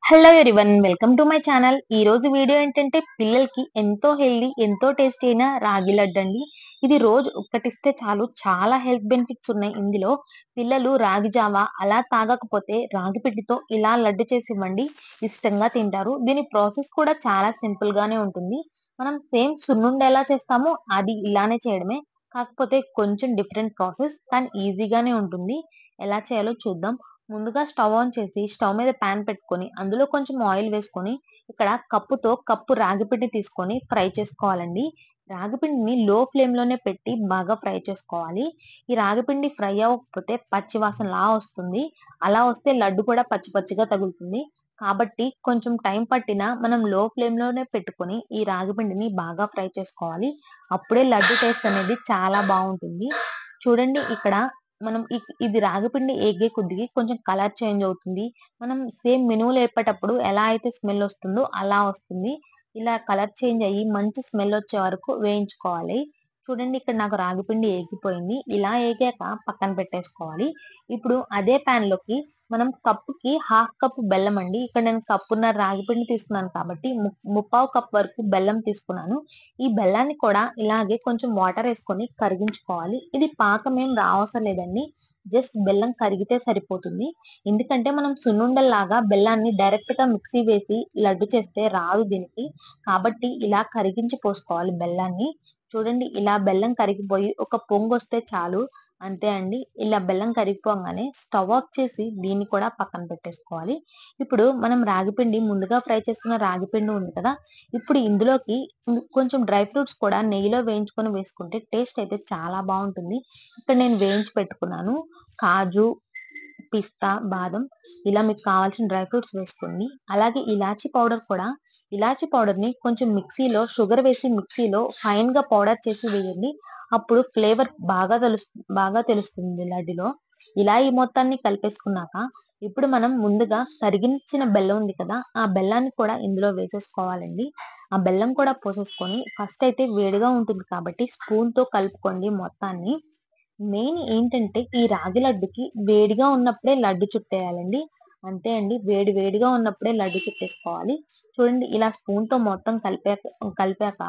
Hello everyone welcome to my channel. ఈ రోజు video ఏంటంటే పిల్లలకి ఎంతో హెల్దీ ఎంతో టేస్టీ అయిన రాగి లడ్డు అండి. ఇది రోజు ఒక్కటిస్తే చాలు, చాలా హెల్త్ బెనిఫిట్స్ ఉన్నాయి ఇందులో. పిల్లలు రాగి జావా అలా తాగకపోతే రాగి పిండితో ఇలా లడ్డు చేసి ఇవ్వండి, ఇష్టంగా తింటారు. దీని ప్రాసెస్ కూడా చాలా సింపుల్ గానే ఉంటుంది. మనం సేమ్ సున్నుండ ఎలా చేస్తామో అది ఇలానే చేయడమే, కాకపోతే కొంచెం డిఫరెంట్ ప్రాసెస్, కానీ ఈజీగానే ఉంటుంది. ఎలా చేయాలో చూద్దాం. ముందుగా స్టవ్ ఆన్ చేసి స్టవ్ మీద పాన్ పెట్టుకొని అందులో కొంచెం ఆయిల్ వేసుకొని ఇక్కడ కప్పుతో కప్పు రాగిపిండి తీసుకొని ఫ్రై చేసుకోవాలండి. రాగిపిండిని లో ఫ్లేమ్ లోనే పెట్టి బాగా ఫ్రై చేసుకోవాలి. ఈ రాగిపిండి ఫ్రై అవ్వకపోతే పచ్చి వాసనలా వస్తుంది. అలా వస్తే లడ్డు కూడా పచ్చి పచ్చిగా తగులుతుంది. కాబట్టి కొంచెం టైం పట్టినా మనం లో ఫ్లేమ్ లోనే పెట్టుకొని ఈ రాగిపిండిని బాగా ఫ్రై చేసుకోవాలి. అప్పుడే లడ్డు టేస్ట్ అనేది చాలా బాగుంటుంది. చూడండి ఇక్కడ మనం ఇది రాగిపిండి ఏగే కొద్దిగా కొంచెం కలర్ చేంజ్ అవుతుంది. మనం సేమ్ మినుములు ఏపేటప్పుడు ఎలా అయితే స్మెల్ వస్తుందో అలా వస్తుంది. ఇలా కలర్ చేంజ్ అయ్యి మంచి స్మెల్ వచ్చే వరకు వేయించుకోవాలి. చూడండి ఇక్కడ నాకు రాగిపిండి ఏగిపోయింది. ఇలా ఏగాక పక్కన పెట్టేసుకోవాలి. ఇప్పుడు అదే పాన్ లోకి మనం కప్పుకి హాఫ్ కప్ బెల్లం అండి. ఇక్కడ నేను కప్పున్నర రాగిపిండి తీసుకున్నాను కాబట్టి ముప్పావు కప్ వరకు బెల్లం తీసుకున్నాను. ఈ బెల్లాన్ని కూడా ఇలాగే కొంచెం వాటర్ వేసుకొని కరిగించుకోవాలి. ఇది పాకం ఏం రావసరం లేదండి. జస్ట్ బెల్లం కరిగితే సరిపోతుంది. ఎందుకంటే మనం సున్నుండల్లాగా బెల్లాన్ని డైరెక్ట్ గా మిక్సీ వేసి లడ్డు చేస్తే రాదు దీనికి. కాబట్టి ఇలా కరిగించి పోసుకోవాలి బెల్లాన్ని. చూడండి ఇలా బెల్లం కరిగిపోయి ఒక పొంగొస్తే చాలు. అంతే అండి. ఇలా బెల్లం కరిగిపోగానే స్టవ్ ఆఫ్ చేసి దీన్ని కూడా పక్కన పెట్టేసుకోవాలి. ఇప్పుడు మనం రాగిపిండి ముందుగా ఫ్రై చేసుకున్న రాగిపిండి ఉంది కదా, ఇప్పుడు ఇందులోకి కొంచెం డ్రై ఫ్రూట్స్ కూడా నెయ్యిలో వేయించుకొని వేసుకుంటే టేస్ట్ అయితే చాలా బాగుంటుంది. ఇక్కడ నేను వేయించి పెట్టుకున్నాను. కాజు, పిస్తా, బాదం, ఇలా మీకు కావాల్సిన డ్రై ఫ్రూట్స్ వేసుకోండి. అలాగే ఇలాచీ పౌడర్ కూడా, ఇలాచీ పౌడర్ ని కొంచెం మిక్సీలో షుగర్ వేసి మిక్సీలో ఫైన్ గా పౌడర్ చేసి వేయండి. అప్పుడు ఫ్లేవర్ బాగా తెలుస్తుంది లడ్డులో. ఇలా ఈ మొత్తాన్ని కలిపేసుకున్నాక ఇప్పుడు మనం ముందుగా కరిగించిన బెల్లం ఉంది కదా, ఆ బెల్లాన్ని కూడా ఇందులో వేసేసుకోవాలండి. ఆ బెల్లం కూడా పోసేసుకొని ఫస్ట్ అయితే వేడిగా ఉంటుంది కాబట్టి స్పూన్ తో కలుపుకోండి మొత్తాన్ని. మెయిన్ ఏంటంటే ఈ రాగి లడ్డుకి వేడిగా ఉన్నప్పుడే లడ్డు చుట్టేయాలండి. అంతే అండి. వేడి వేడిగా ఉన్నప్పుడే లడ్డు చుట్టేసుకోవాలి. చూడండి ఇలా స్పూన్ తో మొత్తం కలిపాక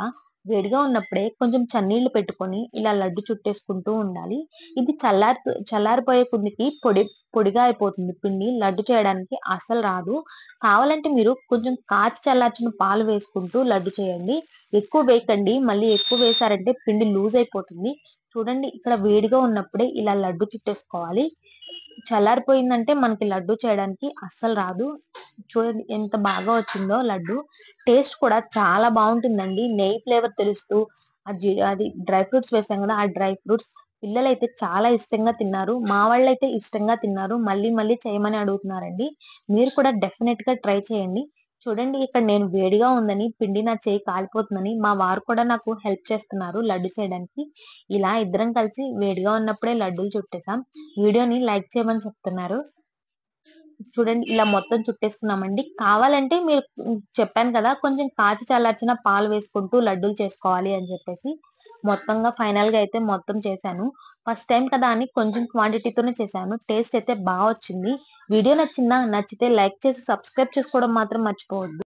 వేడిగా ఉన్నప్పుడే కొంచెం చన్నీళ్లు పెట్టుకొని ఇలా లడ్డు చుట్టేసుకుంటూ ఉండాలి. ఇది చల్లారిపోయే కొద్దికి పొడిగా అయిపోతుంది పిండి. లడ్డు చేయడానికి అస్సలు రాదు. కావాలంటే మీరు కొంచెం కాచి చల్లార్చిన పాలు వేసుకుంటూ లడ్డు చేయండి. ఎక్కువ వేయకండి. మళ్ళీ ఎక్కువ వేసారంటే పిండి లూజ్ అయిపోతుంది. చూడండి ఇక్కడ వేడిగా ఉన్నప్పుడే ఇలా లడ్డు చుట్టేసుకోవాలి. చల్లారిపోయిందంటే మనకి లడ్డు చేయడానికి అస్సలు రాదు. చూడండి ఎంత బాగా వచ్చిందో లడ్డు. టేస్ట్ కూడా చాలా బాగుంటుందండి. నెయ్యి ఫ్లేవర్ తెలుస్తూ అది డ్రై ఫ్రూట్స్ వేసాం కదా, ఆ డ్రై ఫ్రూట్స్ పిల్లలైతే చాలా ఇష్టంగా తిన్నారు. మా వాళ్ళైతే ఇష్టంగా తిన్నారు. మళ్ళీ మళ్ళీ చేయమని అడుగుతున్నారండి. మీరు కూడా డెఫినెట్ గా ట్రై చేయండి. చూడండి ఇక్కడ నేను వేడిగా ఉందని పిండి నా చేయి కాలిపోతుందని మా వారు కూడా నాకు హెల్ప్ చేస్తున్నారు లడ్డు చేయడానికి. ఇలా ఇద్దరం కలిసి వేడిగా ఉన్నప్పుడే లడ్డూలు చుట్టేసాం. వీడియోని లైక్ చేయమని చెప్తున్నారు. చూడండి ఇలా మొత్తం చుట్టేసుకున్నామండి. కావాలంటే మీరు చెప్పాను కదా, కొంచెం కాచి చల్లార్చిన పాలు వేసుకుంటూ లడ్డూలు చేసుకోవాలి అని చెప్పేసి. మొత్తంగా ఫైనల్ గా అయితే మొత్తం చేశాను. ఫస్ట్ టైం కదా అని కొంచెం క్వాంటిటీతోనే చేశాను. టేస్ట్ అయితే బాగా వచ్చింది. వీడియో నచ్చిందా? నచ్చితే లైక్ చేసి సబ్స్క్రైబ్ చేసుకోవడం మాత్రం మర్చిపోవద్దు.